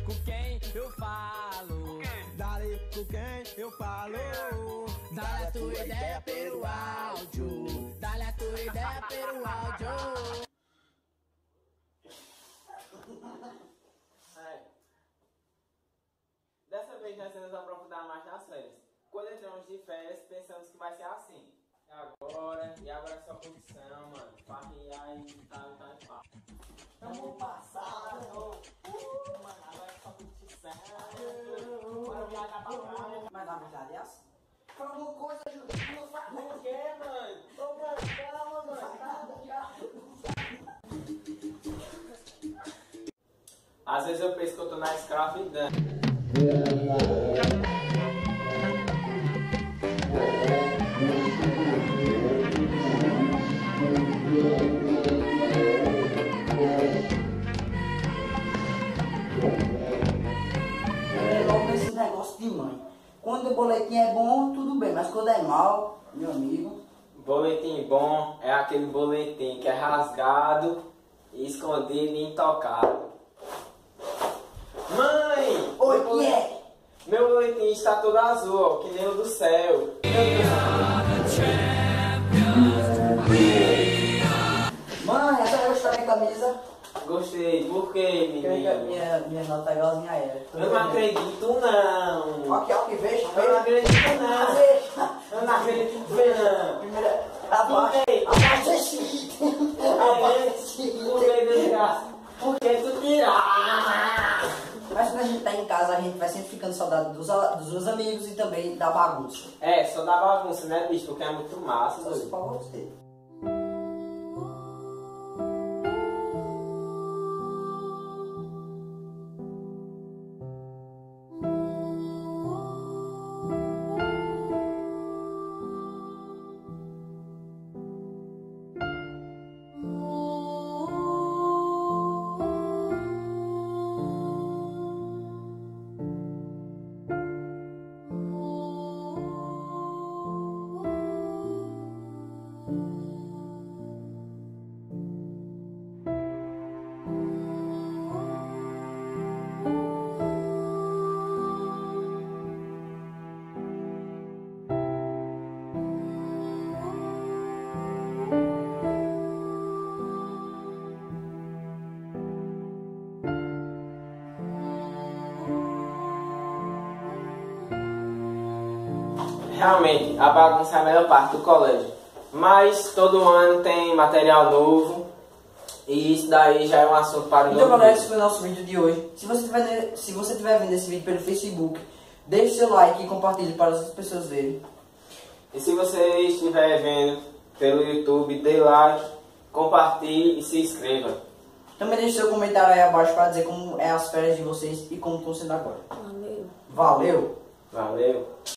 com quem eu falo. Dale com quem eu falo. Dale a tua ideia pelo áudio. Dale a tua ideia pelo áudio. Dessa vez nós vamos aprofundar mais nas férias. Quando entramos de férias, pensamos que vai ser assim. E agora é só curtição, mano. Farrear e tal. Tamo passado. Mano, agora é só curtição. Bora viajar pra praia. Mas na verdade é assim. Fala uma coisa, Júlio. Não faz Por quê, mano? Ô, mano, calma, mano. Às vezes eu penso que eu tô na escravidão. Logo nesse negócio de mãe. Quando o boletim é bom, tudo bem. Mas quando é mal, meu amigo... Boletim bom é aquele boletim que é rasgado, escondido e intocado. Mãe! Oi, o que é? Meu boletim está todo azul, ó, que nem o do céu. Mãe, a senhora gostou da minha camisa? Gostei, por quê, menino? Minha nota é igualzinha a ela. Eu não acredito, não. Aqui, ó, que veja. Eu não acredito, não. Veja. Eu não acredito, não. Primeira, abaixa. Abaixa esse item. Abaixa esse item. Por que, desgraça? Por que tu tirar? Mas quando a gente tá em casa, a gente vai sempre ficando saudade dos meus amigos e também da bagunça. É, só dá bagunça, né, bicho? Porque é muito massa, Só se doido. pra você. Realmente, a bagunça é a melhor parte do colégio. Mas todo ano tem material novo. E isso daí já é um assunto para o Então, novo galera, vídeo. esse foi o nosso vídeo de hoje. Se você estiver vendo esse vídeo pelo Facebook, deixe seu like e compartilhe para as outras pessoas verem. E se você estiver vendo pelo YouTube, dê like, compartilhe e se inscreva. Também deixe seu comentário aí abaixo para dizer como é as férias de vocês e como estão sendo agora. Valeu. Valeu! Valeu!